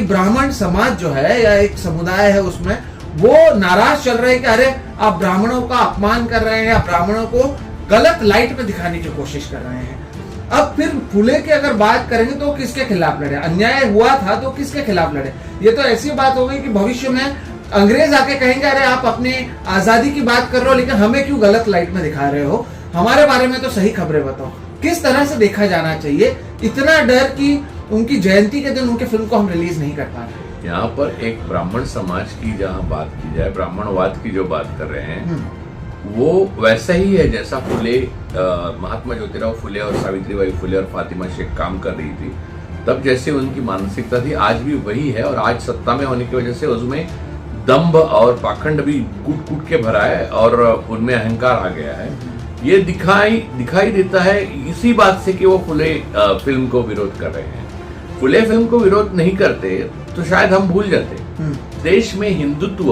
ब्राह्मण समाज जो है या एक समुदाय है उसमें वो नाराज चल रहे हैं कि अरे आप ब्राह्मणों का अपमान कर रहे हैं या ब्राह्मणों को गलत लाइट में दिखाने की कोशिश कर रहे हैं। अब फिर फुले की अगर बात करेंगे तो किसके खिलाफ लड़े, अन्याय हुआ था तो किसके खिलाफ लड़े। ये तो ऐसी बात हो गई कि भविष्य में अंग्रेज आके कहेंगे अरे आप अपने आजादी की बात कर रहे हो लेकिन हमें क्यों गलत लाइट में दिखा रहे हो, हमारे बारे में तो सही खबरें बताओ। किस तरह से देखा जाना चाहिए, इतना डर कि उनकी जयंती के दिन उनके फिल्म को हम रिलीज नहीं कर पा रहे। यहाँ पर एक ब्राह्मण समाज की जहाँ बात की जाए, ब्राह्मणवाद की जो बात कर रहे हैं वो वैसा ही है जैसा फुले, महात्मा ज्योतिराव फुले और सावित्रीबाई फुले और फातिमा शेख काम कर रही थी तब जैसे उनकी मानसिकता थी, आज भी वही है। और आज सत्ता में होने की वजह से उसमें दंभ और पाखंड भी कूट कूट के भरा है और उनमें अहंकार आ गया है। ये दिखाई देता है इसी बात से कि वो फुले फिल्म को विरोध कर रहे हैं। फुले फिल्म को विरोध नहीं करते तो शायद हम भूल जाते। देश में हिंदुत्व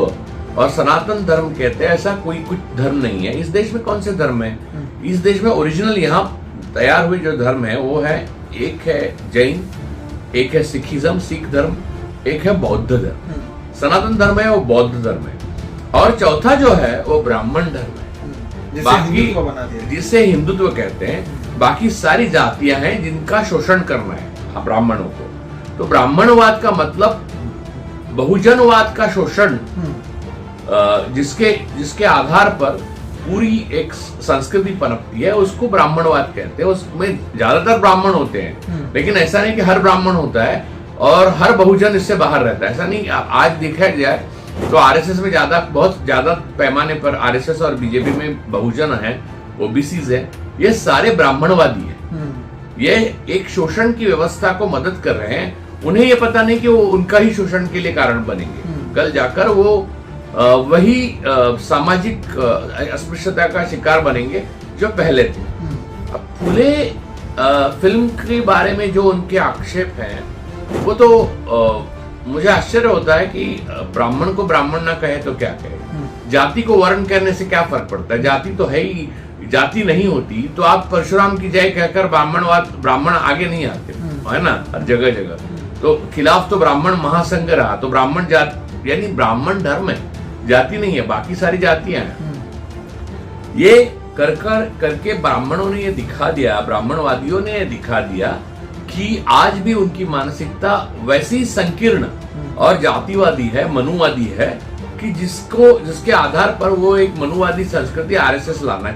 और सनातन धर्म कहते हैं, ऐसा कोई कुछ धर्म नहीं है। इस देश में कौन से धर्म है? इस देश में ओरिजिनल यहाँ तैयार हुए जो धर्म है वो है, एक है जैन, एक है सिखिज्म सिख धर्म, एक है बौद्ध धर्म। सनातन धर्म है वो बौद्ध धर्म है और चौथा जो है वो ब्राह्मण धर्म है, बाकी जिसे हिंदुत्व कहते हैं। बाकी सारी जातियां हैं जिनका शोषण करना है ब्राह्मणों को। तो ब्राह्मणवाद का मतलब बहुजनवाद का शोषण, जिसके आधार पर पूरी एक संस्कृति पनपती है, उसको ब्राह्मणवाद कहते हैं। उसमें ज्यादातर ब्राह्मण होते हैं लेकिन ऐसा नहीं कि हर ब्राह्मण होता है और हर बहुजन इससे बाहर रहता है, ऐसा नहीं। आज देखा जाए तो आरएसएस में बहुत ज्यादा पैमाने पर आरएसएस और बीजेपी में बहुजन है, ओबीसीज है, ये सारे ब्राह्मणवादी है। ये एक शोषण की व्यवस्था को मदद कर रहे हैं। उन्हें ये पता नहीं कि वो उनका ही शोषण के लिए कारण बनेंगे। कल जाकर वो वही सामाजिक अस्पृश्यता का शिकार बनेंगे जो पहले थे। अब फुले फिल्म के बारे में जो उनके आक्षेप हैं वो तो मुझे आश्चर्य होता है कि ब्राह्मण को ब्राह्मण ना कहे तो क्या कहे, जाति को वर्ण कहने से क्या फर्क पड़ता है। जाति तो है ही, जाति नहीं होती तो आप परशुराम की जय कहकर ब्राह्मण आगे नहीं आते, है ना। हर जगह जगह तो खिलाफ तो ब्राह्मण महासंघ रहा, तो ब्राह्मण जाति यानी ब्राह्मण धर्म है, जाति नहीं है, बाकी सारी जातियां हैं। ये करके ब्राह्मणों ने ये दिखा दिया, ब्राह्मणवादियों ने ये दिखा दिया कि आज भी उनकी मानसिकता वैसी संकीर्ण और जातिवादी है, मनुवादी है कि जिसके आधार पर वो एक मनुवादी संस्कृति आरएसएस लाना